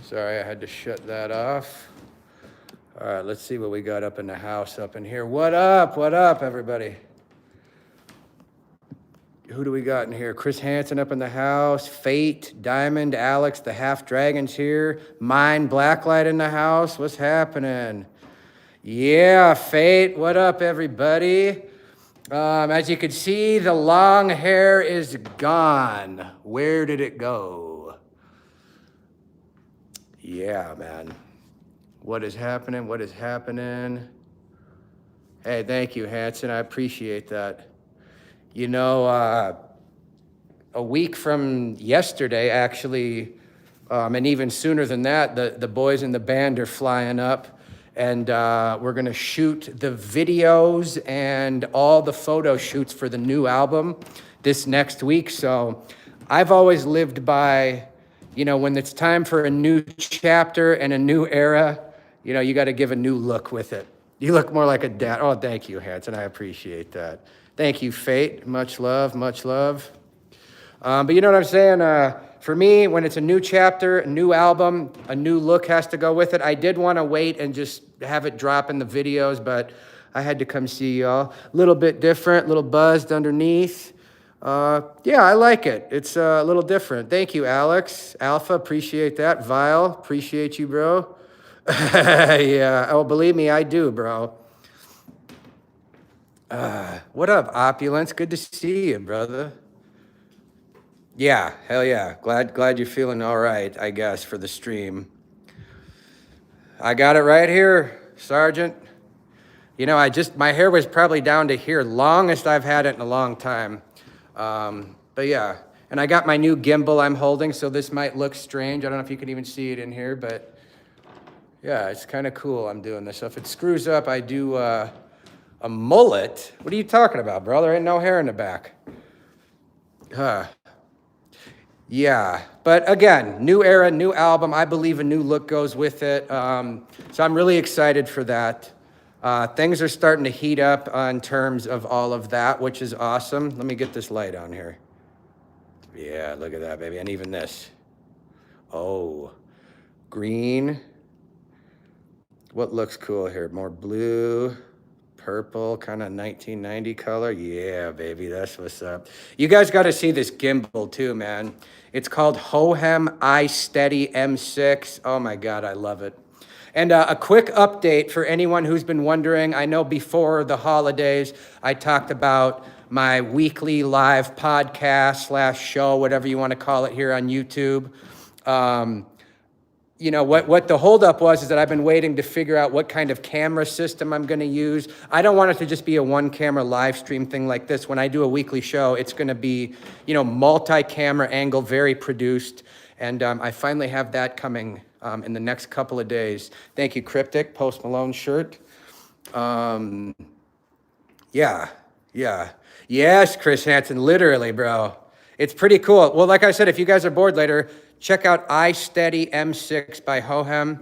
Sorry, I had to shut that off. All right, let's see what we got up in the house up in here. What up, everybody? Who do we got in here? Chris Hansen up in the house. Fate, Diamond, Alex, the Half Dragon's here. Mine, Blacklight in the house. What's happening? Yeah, Fate, what up, everybody? As you can see, the long hair is gone. Where did it go? Yeah, man. What is happening? What is happening? Hey, thank you, Hanson. I appreciate that. You know, a week from yesterday, actually, and even sooner than that, the boys in the band are flying up, and we're gonna shoot the videos and all the photo shoots for the new album this next week. So I've always lived by, you know, when it's time for a new chapter and a new era, you know, you got to give a new look with it. You look more like a dad. Oh, thank you, Hanson. I appreciate that. Thank you, Fate. Much love, much love. But you know what I'm saying? For me, when it's a new chapter, a new album, a new look has to go with it. I did want to wait and just have it drop in the videos, but I had to come see y'all. A little bit different, a little buzzed underneath. Yeah, I like it. It's a little different. Thank you, Alex. Alpha, appreciate that. Vile, appreciate you, bro. Yeah, oh, believe me, I do, bro. What up, Opulence? Good to see you, brother. Yeah, hell yeah. Glad you're feeling all right, I guess, for the stream. I got it right here, Sergeant. You know, my hair was probably down to here, longest I've had it in a long time. But yeah, and I got my new gimbal I'm holding, so this might look strange. I don't know if you can even see it in here, but yeah, it's kind of cool I'm doing this. So if it screws up, I do a mullet. What are you talking about, bro? There ain't no hair in the back. Yeah, but again, new era, new album. I believe a new look goes with it. So I'm really excited for that. Things are starting to heat up in terms of all of that, which is awesome. Let me get this light on here. Yeah, look at that, baby. And even this. Oh, green. What looks cool here? More blue, purple, kind of 1990 color. Yeah, baby, that's what's up. You guys got to see this gimbal too, man. It's called Hohem iSteady M6. Oh my God, I love it. And a quick update for anyone who's been wondering. I know before the holidays, I talked about my weekly live podcast / show, whatever you want to call it here on YouTube. You know, what the holdup was is that I've been waiting to figure out what kind of camera system I'm going to use. I don't want it to just be a one-camera live stream thing like this. When I do a weekly show, it's going to be, you know, multi-camera angle, very produced. And I finally have that coming in the next couple of days. Thank you, Cryptic, Post Malone shirt. Yeah. Yes, Chris Hansen, literally, bro. It's pretty cool. Well, like I said, if you guys are bored later, check out iSteady M6 by Hohem.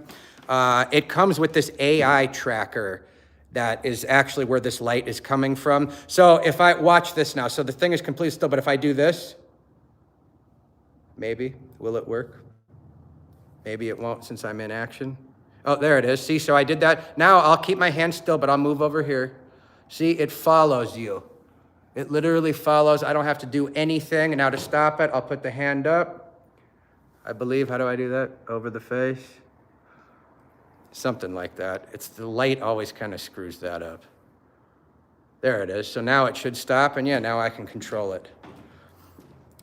It comes with this AI tracker that is actually where this light is coming from. So if I watch this now, so the thing is completely still, but if I do this, maybe, will it work? Maybe it won't since I'm in action. Oh, there it is. See, so I did that. Now I'll keep my hand still, but I'll move over here. See, it follows you. It literally follows. I don't have to do anything. And now to stop it, I'll put the hand up. I believe, how do I do that? Over the face? Something like that. It's the light always kind of screws that up. There it is. So now it should stop, and yeah, now I can control it.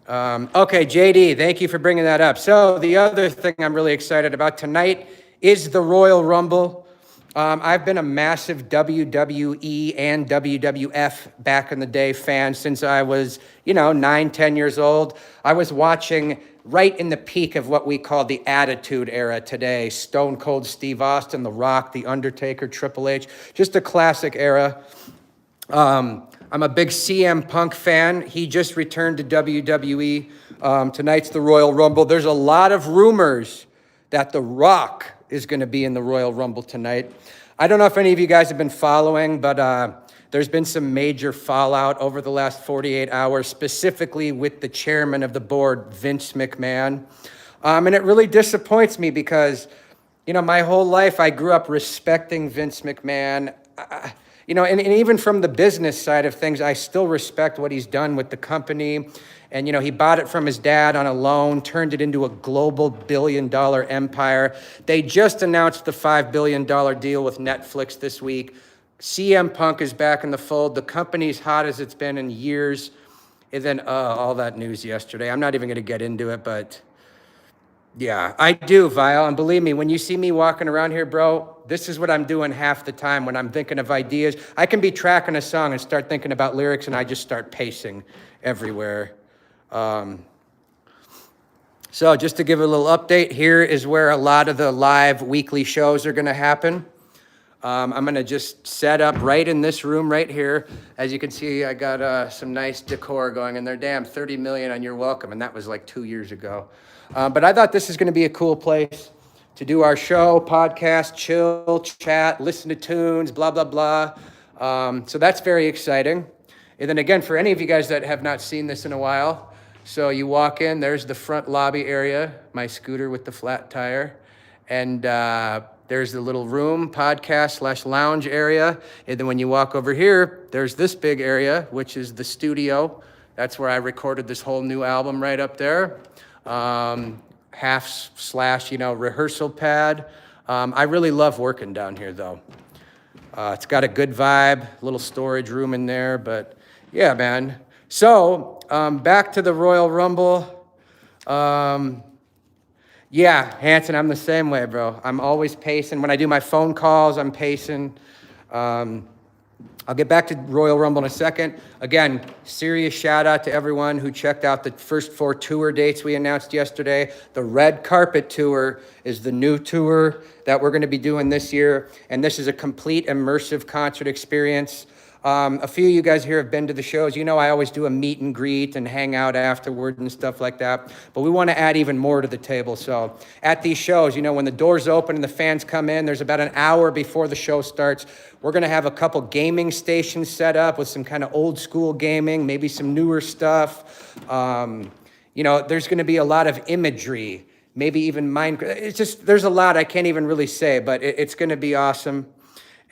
Okay, JD, thank you for bringing that up. So the other thing I'm really excited about tonight is the Royal Rumble. I've been a massive WWE and WWF back in the day fan since I was, 9, 10 years old. I was watching right in the peak of what we call the Attitude Era today. Stone Cold Steve Austin, The Rock, The Undertaker, Triple H, just a classic era. I'm a big CM Punk fan. He just returned to WWE. Tonight's the Royal Rumble. There's a lot of rumors that The Rock is going to be in the Royal Rumble tonight. I don't know if any of you guys have been following, but there's been some major fallout over the last 48 hours, specifically with the chairman of the board, Vince McMahon. And it really disappoints me because, my whole life I grew up respecting Vince McMahon. And even from the business side of things, I still respect what he's done with the company. And, he bought it from his dad on a loan, turned it into a global billion-dollar empire. They just announced the $5 billion deal with Netflix this week. CM Punk is back in the fold. The company's hot as it's been in years. And then all that news yesterday. I'm not even going to get into it, but yeah, I do, Vile. And believe me, when you see me walking around here, bro, this is what I'm doing half the time when I'm thinking of ideas. I can be tracking a song and start thinking about lyrics, and I just start pacing everywhere. So just to give a little update, here is where a lot of the live weekly shows are going to happen. I'm going to just set up right in this room right here. As you can see, I got some nice decor going in there. Damn, 30 million on You're Welcome, and that was like 2 years ago. But I thought this is going to be a cool place to do our show, podcast, chill, chat, listen to tunes, blah, blah, blah. So that's very exciting. And then again, for any of you guys that have not seen this in a while, so you walk in, there's the front lobby area, my scooter with the flat tire. And there's the little room, podcast/lounge area. And then when you walk over here, there's this big area, which is the studio. That's where I recorded this whole new album right up there. Rehearsal pad. I really love working down here though. It's got a good vibe, little storage room in there, but yeah, man. So, back to the Royal Rumble. Yeah, Hanson, I'm the same way, bro. I'm always pacing. When I do my phone calls, I'm pacing. I'll get back to Royal Rumble in a second. Again, serious shout out to everyone who checked out the first 4 tour dates we announced yesterday. The Red Carpet Tour is the new tour that we're going to be doing this year. And this is a complete immersive concert experience. A few of you guys here have been to the shows. I always do a meet and greet and hang out afterward and stuff like that. But we want to add even more to the table. So at these shows, when the doors open and the fans come in, there's about an hour before the show starts. We're going to have a couple gaming stations set up with some kind of old school gaming, maybe some newer stuff. There's going to be a lot of imagery, maybe even Minecraft. It's just, there's a lot I can't even really say, but it's going to be awesome.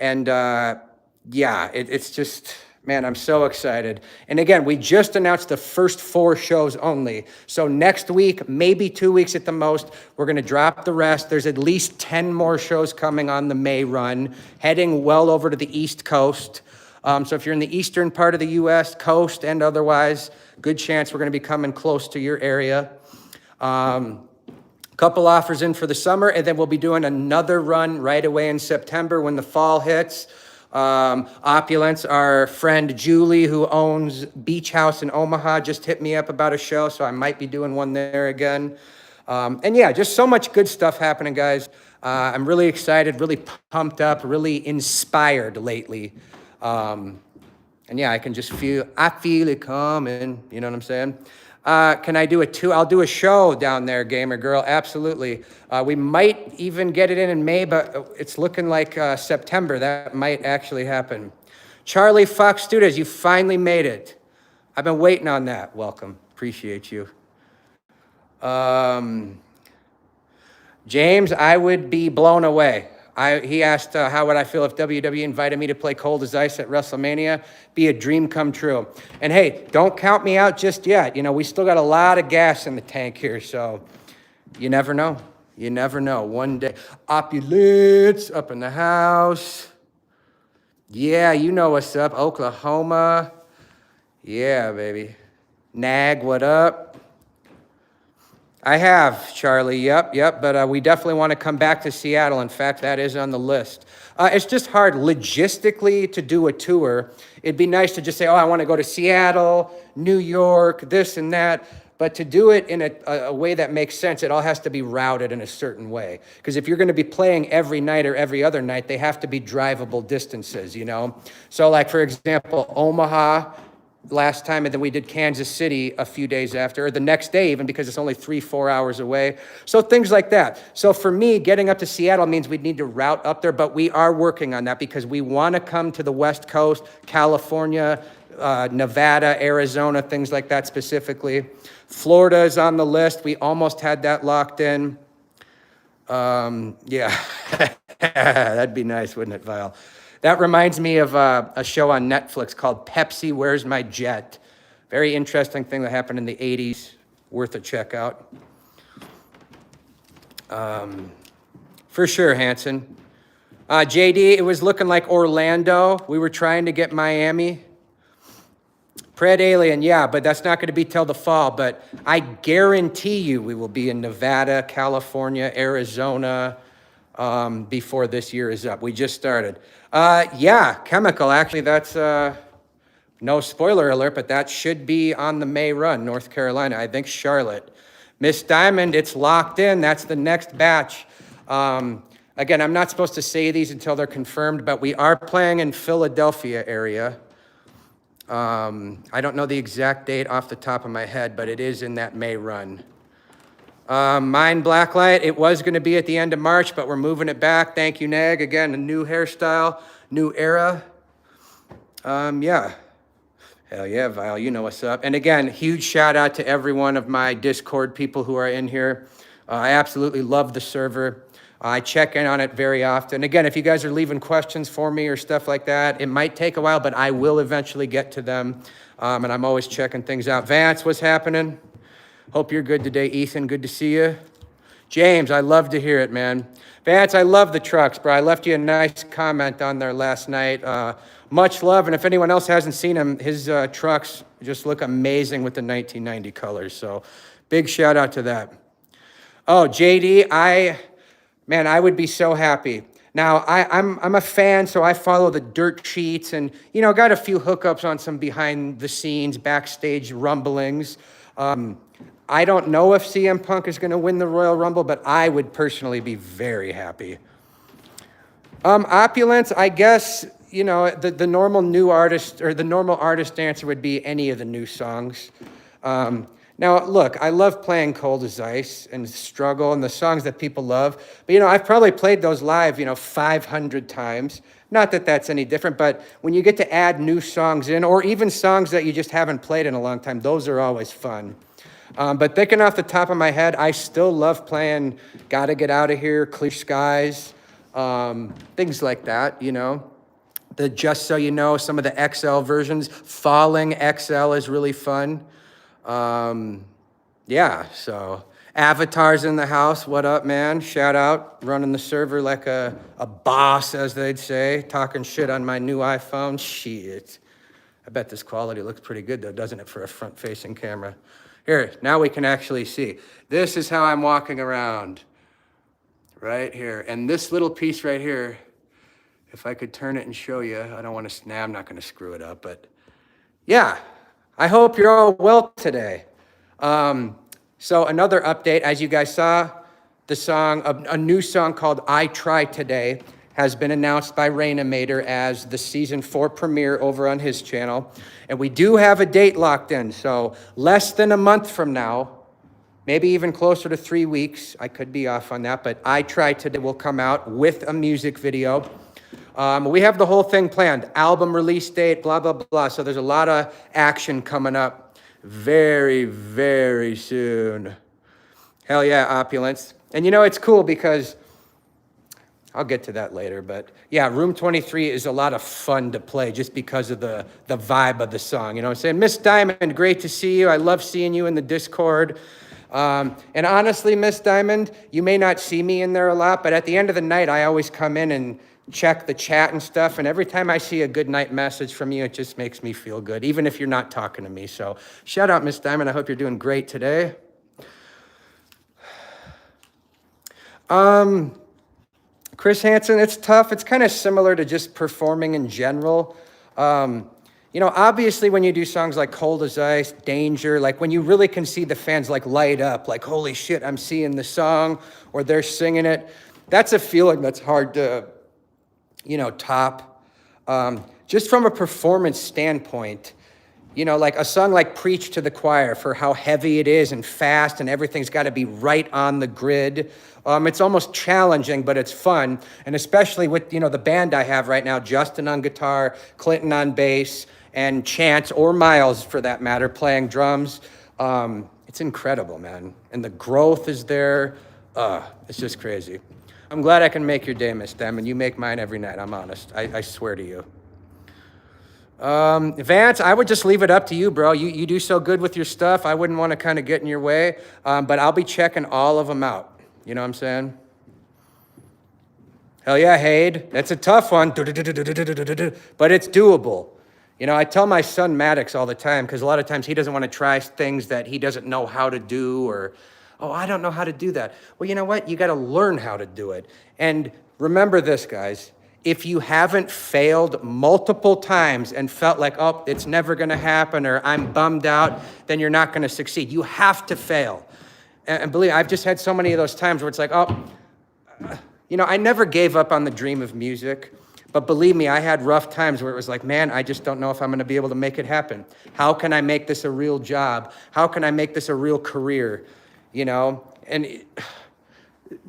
And, yeah, it's just, man, I'm so excited. And again, we just announced the first 4 shows only. So next week, maybe 2 weeks at the most, we're going to drop the rest. There's at least 10 more shows coming on the May run, heading well over to the East Coast. So if you're in the eastern part of the U.S., coast and otherwise, good chance we're going to be coming close to your area. Couple offers in for the summer, and then we'll be doing another run right away in September when the fall hits. Opulence, our friend Julie, who owns Beach House in Omaha, just hit me up about a show, so I might be doing one there again. And yeah, just so much good stuff happening, guys. I'm really excited, really pumped up, really inspired lately. And yeah, I can just feel it coming, you know what I'm saying? Can I do I'll do a show down there, Gamer Girl, absolutely. We might even get it in May, but it's looking like September. That might actually happen. Charlie Fox Studios, you finally made it. I've been waiting on that. Welcome, appreciate you. James, I would be blown away. He asked, how would I feel if WWE invited me to play Cold as Ice at WrestleMania? Be a dream come true. And hey, don't count me out just yet. We still got a lot of gas in the tank here, so you never know. You never know. One day, Opulence up in the house. Yeah, you know what's up. Oklahoma. Yeah, baby. Nag, what up? I have, Charlie, yep, but we definitely want to come back to Seattle. In fact, that is on the list. It's just hard logistically to do a tour. It'd be nice to just say, I want to go to Seattle, New York, this and that. But to do it in a way that makes sense, it all has to be routed in a certain way. Because if you're going to be playing every night or every other night, they have to be drivable distances, So like, for example, Omaha last time, and then we did Kansas City a few days after, or the next day even, because it's only 3-4 hours away. So things like that. So for me, getting up to Seattle means we'd need to route up there, but we are working on that because we want to come to the West Coast, California, Nevada, Arizona, things like that specifically. Florida is on the list. We almost had that locked in. Yeah, that'd be nice, wouldn't it, Val? That reminds me of a show on Netflix called Pepsi, Where's My Jet? Very interesting thing that happened in the 80s, worth a check out. For sure, Hanson. JD, it was looking like Orlando. We were trying to get Miami. Pred Alien, yeah, but that's not going to be till the fall. But I guarantee you we will be in Nevada, California, Arizona before this year is up. We just started. Yeah, Chemical, actually, that's no spoiler alert, but that should be on the May run, North Carolina. I think Charlotte. Miss Diamond, it's locked in. That's the next batch. Again, I'm not supposed to say these until they're confirmed, but we are playing in Philadelphia area. I don't know the exact date off the top of my head, but it is in that May run. Mine Blacklight, it was going to be at the end of March, but we're moving it back. Thank you, Nag. Again, a new hairstyle, new era. Yeah. Hell yeah, Val, you know what's up. And again, huge shout out to every one of my Discord people who are in here. I absolutely love the server. I check in on it very often. Again, if you guys are leaving questions for me or stuff like that, it might take a while, but I will eventually get to them. And I'm always checking things out. Vance, what's happening? Hope you're good today, Ethan. Good to see you. James, I love to hear it, man. Vance, I love the trucks, bro. I left you a nice comment on there last night. Much love, and if anyone else hasn't seen him, his trucks just look amazing with the 1990 colors. So big shout out to that. Oh, JD, man, I would be so happy. Now, I'm a fan, so I follow the dirt sheets and, got a few hookups on some behind the scenes, backstage rumblings. I don't know if CM Punk is going to win the Royal Rumble, but I would personally be very happy. Opulence, I guess, the normal new artist or the normal artist answer would be any of the new songs. Now, look, I love playing Cold as Ice and Struggle and the songs that people love. But, I've probably played those live, 500 times. Not that that's any different, but when you get to add new songs in, or even songs that you just haven't played in a long time, those are always fun. But thinking off the top of my head, I still love playing Gotta Get Out of Here, Clear Skies, things like that, The Just So You Know, some of the XL versions. Falling XL is really fun. Yeah, so Avatar's in the house. What up, man? Shout out. Running the server like a boss, as they'd say. Talking shit on my new iPhone. Shit. I bet this quality looks pretty good, though, doesn't it, for a front-facing camera? Here, now we can actually see. This is how I'm walking around. Right here. And this little piece right here, if I could turn it and show you. I don't want to, I'm not going to screw it up, but yeah. I hope you're all well today. So another update, as you guys saw, the song, a new song called I Try Today has been announced by Rainamator as the season 4 premiere over on his channel. And we do have a date locked in. So less than a month from now, maybe even closer to 3 weeks. I could be off on that, but I Try Today will come out with a music video. We have the whole thing planned, album release date, blah, blah, blah. So there's a lot of action coming up very, very soon. Hell yeah, Opulence. And it's cool because, I'll get to that later, but yeah, Room 23 is a lot of fun to play just because of the vibe of the song. You know what I'm saying? Miss Diamond, great to see you. I love seeing you in the Discord. And honestly, Miss Diamond, you may not see me in there a lot, but at the end of the night, I always come in and check the chat and stuff. And every time I see a good night message from you, it just makes me feel good, even if you're not talking to me. So shout out, Miss Diamond. I hope you're doing great today. Chris Hansen, it's tough. It's kind of similar to just performing in general. Obviously when you do songs like Cold as Ice, Danger, like when you really can see the fans like light up, like, holy shit, I'm seeing the song, or they're singing it. That's a feeling that's hard to, top. Just from a performance standpoint, You know, like a song like Preach to the Choir, for how heavy it is and fast and everything's got to be right on the grid. It's almost challenging, but it's fun. And especially with, you know, the band I have right now, Justin on guitar, Clinton on bass, and Chance, or Miles for that matter, playing drums. It's incredible, man. And the growth is there. It's just crazy. I'm glad I can make your day, Miss Dem, and you make mine every night, I'm honest. I swear to you. Vance, I would just leave it up to you, bro. You do so good with your stuff. I wouldn't want to kind of get in your way, but I'll be checking all of them out. You know what I'm saying? Hell yeah, Hade. That's a tough one, but it's doable. You know, I tell my son Maddox all the time, because a lot of times he doesn't want to try things that he doesn't know how to do, or, oh, I don't know how to do that. Well, you know what? You got to learn how to do it. And remember this, guys. If you haven't failed multiple times and felt like, oh, it's never going to happen, or I'm bummed out, then you're not going to succeed. You have to fail. And believe me, I've just had so many of those times where it's like, oh, you know, I never gave up on the dream of music. But believe me, I had rough times where it was like, man, I just don't know if I'm going to be able to make it happen. How can I make this a real job? How can I make this a real career? You know, and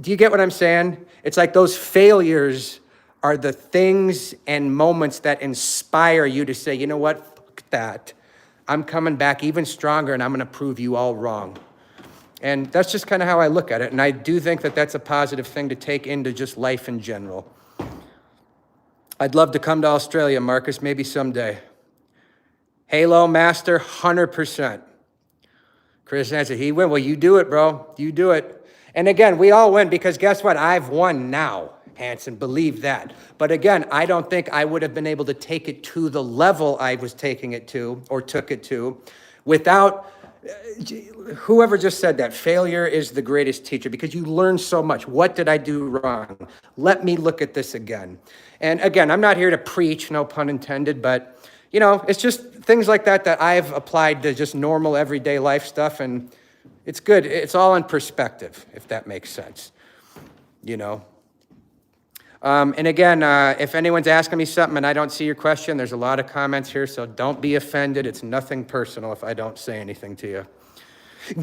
do you get what I'm saying? It's like those failures are the things and moments that inspire you to say, you know what, fuck that. I'm coming back even stronger, and I'm gonna prove you all wrong. And that's just kind of how I look at it. And I do think that that's a positive thing to take into just life in general. I'd love to come to Australia, Marcus, maybe someday. Halo Master, 100%. Chris answered, he win. Well, you do it, bro. You do it. And again, we all win, because guess what? I've won now. Hanson, believe that. But again, I don't think I would have been able to take it to the level I was taking it to, or took it to, without, whoever just said that, failure is the greatest teacher, because you learn so much. What did I do wrong? Let me look at this again. And again, I'm not here to preach, no pun intended, but you know, it's just things like that that I've applied to just normal everyday life stuff, and it's good. It's all in perspective, if that makes sense, you know. And again, if anyone's asking me something and I don't see your question, there's a lot of comments here, so don't be offended. It's nothing personal if I don't say anything to you.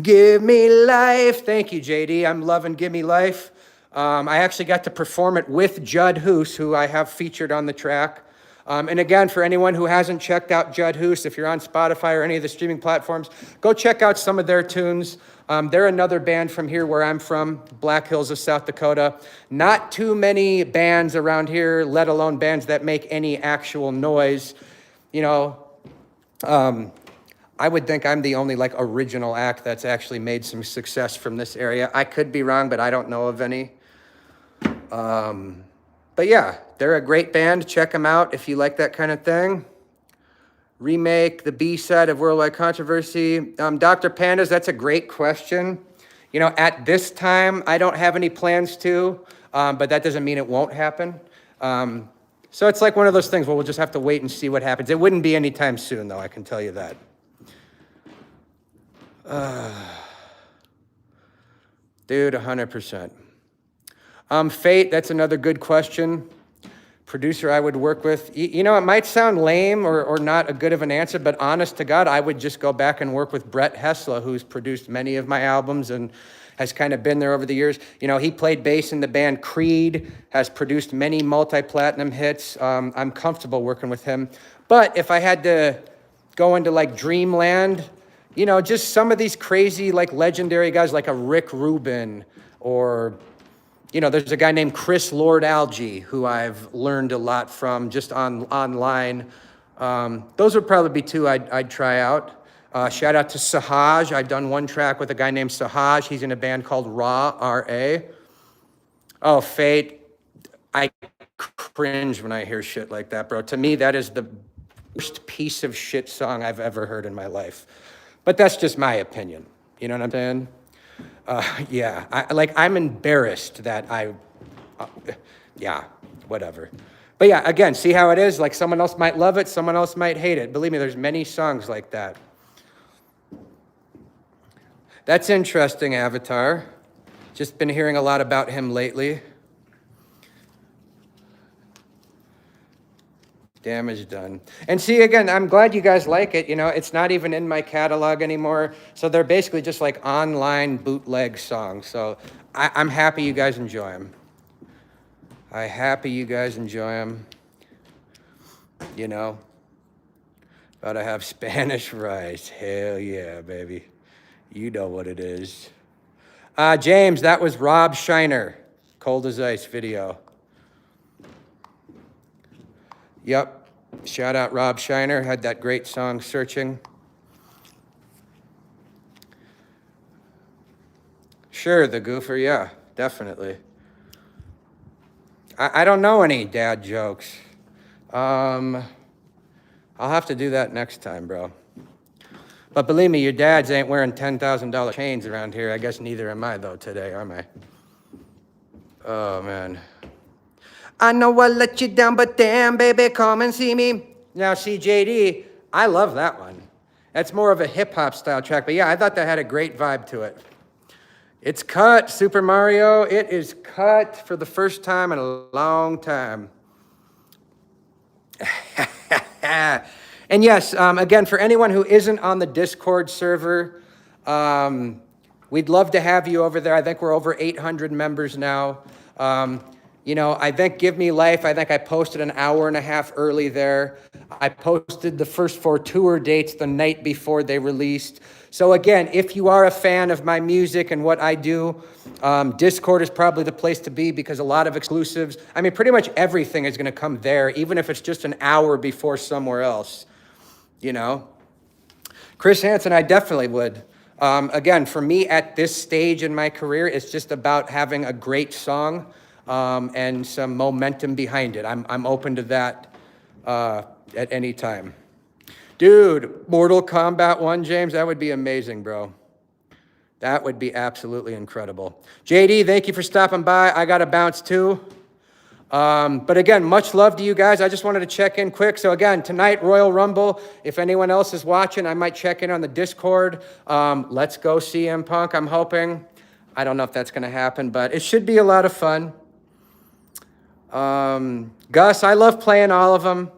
Give me life. Thank you, JD. I'm loving Give Me Life. I actually got to perform it with Judd Hoos, who I have featured on the track. And again, for anyone who hasn't checked out Judd Hoos, if you're on Spotify or any of the streaming platforms, go check out some of their tunes. They're another band from here where I'm from, Black Hills of South Dakota. Not too many bands around here, let alone bands that make any actual noise. You know, I would think I'm the only like original act that's actually made some success from this area. I could be wrong, but I don't know of any. But yeah, they're a great band. Check them out if you like that kind of thing. Remake the B-side of Worldwide Controversy. Dr. Pandas, that's a great question. You know, at this time, I don't have any plans to, but that doesn't mean it won't happen. So it's like one of those things where we'll just have to wait and see what happens. It wouldn't be anytime soon, though, I can tell you that. Dude, 100%. Fate, that's another good question. Producer I would work with. You know, it might sound lame or not a good of an answer, but honest to God, I would just go back and work with Brett Hessla, who's produced many of my albums and has kind of been there over the years. You know, he played bass in the band Creed, has produced many multi-platinum hits. I'm comfortable working with him. But if I had to go into like Dreamland, you know, just some of these crazy like legendary guys like a Rick Rubin, or you know, there's a guy named Chris Lord Algie who I've learned a lot from just online. Those would probably be two I'd try out. Shout out to Sahaj. I've done one track with a guy named Sahaj. He's in a band called Ra, R-A. Oh, Fate. I cringe when I hear shit like that, bro. To me, that is the worst piece of shit song I've ever heard in my life. But that's just my opinion. You know what I'm saying? Yeah, I'm embarrassed that yeah, whatever. But yeah, again, see how it is? Like someone else might love it, someone else might hate it. Believe me, there's many songs like that. That's interesting, Avatar. Just been hearing a lot about him lately. Damage done. And see, again, I'm glad you guys like it. You know, it's not even in my catalog anymore. So they're basically just like online bootleg songs. So I'm happy you guys enjoy them. I'm happy you guys enjoy them. You know, about to have Spanish rice. Hell yeah, baby. You know what it is. James, that was Rob Shiner. Cold as Ice video. Yep. Shout out Rob Shiner. Had that great song, Searching. Sure, the goofer. Yeah, definitely. I don't know any dad jokes. I'll have to do that next time, bro. But believe me, your dads ain't wearing $10,000 chains around here. I guess neither am I, though, today, am I? Oh, man. I know I let you down, but damn, baby, come and see me. Now, see, JD, I love that one. That's more of a hip-hop style track. But yeah, I thought that had a great vibe to it. It's cut, Super Mario. It is cut for the first time in a long time. And yes, again, for anyone who isn't on the Discord server, we'd love to have you over there. I think we're over 800 members now. You know, I think Give Me Life, I think I posted an hour and a half early there. I posted the first 4 tour dates the night before they released. So again, if you are a fan of my music and what I do, Discord is probably the place to be because a lot of exclusives, I mean, pretty much everything is gonna come there, even if it's just an hour before somewhere else, you know? Chris Hansen, I definitely would. Again, for me at this stage in my career, it's just about having a great song and some momentum behind it. I'm open to that at any time. Dude, Mortal Kombat 1, James, that would be amazing, bro. That would be absolutely incredible. JD, thank you for stopping by. I got to bounce too. But again, much love to you guys. I just wanted to check in quick. So again, tonight, Royal Rumble. If anyone else is watching, I might check in on the Discord. Let's go CM Punk, I'm hoping. I don't know if that's going to happen, but it should be a lot of fun. Gus, I love playing all of them.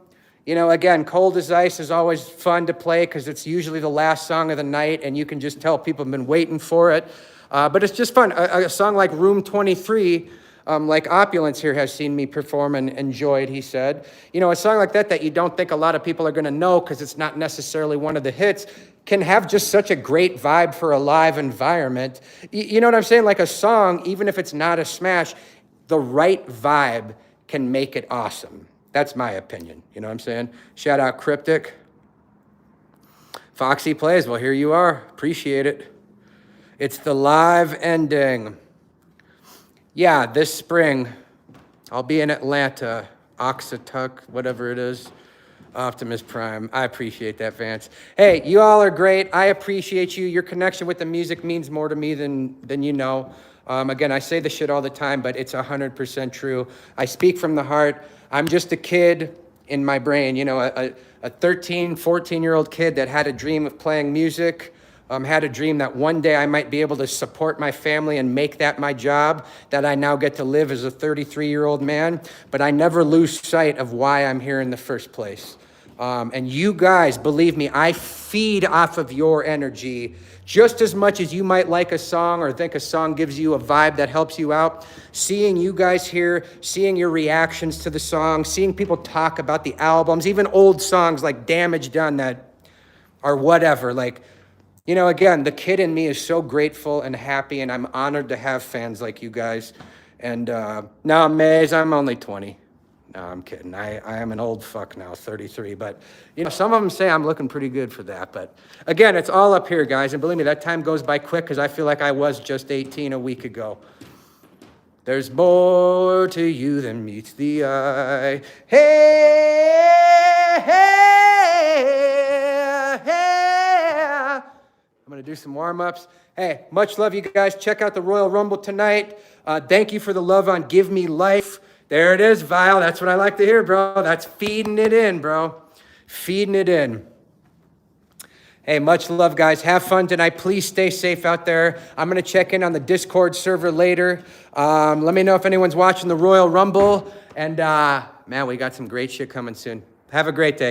You know, again, Cold as Ice is always fun to play because it's usually the last song of the night, and you can just tell people have been waiting for it. But it's just fun. A song like Room 23, like Opulence here has seen me perform and enjoyed, he said. You know, a song like that you don't think a lot of people are going to know because it's not necessarily one of the hits, can have just such a great vibe for a live environment. You know what I'm saying? Like a song, even if it's not a smash, the right vibe can make it awesome. That's my opinion. You know what I'm saying? Shout out Cryptic. Foxy Plays. Well, here you are. Appreciate it. It's the live ending. Yeah, this spring, I'll be in Atlanta, Oxatuck, whatever it is. Optimus Prime. I appreciate that, Vance. Hey, you all are great. I appreciate you. Your connection with the music means more to me than you know. Again, I say this shit all the time, but it's 100% true. I speak from the heart. I'm just a kid in my brain, you know, a 13, 14-year-old kid that had a dream of playing music, had a dream that one day I might be able to support my family and make that my job, that I now get to live as a 33-year-old man, but I never lose sight of why I'm here in the first place. And you guys, believe me, I feed off of your energy just as much as you might like a song or think a song gives you a vibe that helps you out. Seeing you guys here, seeing your reactions to the song, seeing people talk about the albums, even old songs like Damage Done that are whatever. Like, you know, again, the kid in me is so grateful and happy, and I'm honored to have fans like you guys. And now, Maze, I'm only 20. No, I'm kidding. I am an old fuck now, 33. But, you know, some of them say I'm looking pretty good for that. But, again, it's all up here, guys. And believe me, that time goes by quick because I feel like I was just 18 a week ago. There's more to you than meets the eye. Hey, hey, hey. I'm going to do some warm-ups. Hey, much love, you guys. Check out the Royal Rumble tonight. Thank you for the love on Give Me Life. There it is, Vile. That's what I like to hear, bro. That's feeding it in, bro. Feeding it in. Hey, much love, guys. Have fun tonight. Please stay safe out there. I'm going to check in on the Discord server later. Let me know if anyone's watching the Royal Rumble. And, man, we got some great shit coming soon. Have a great day.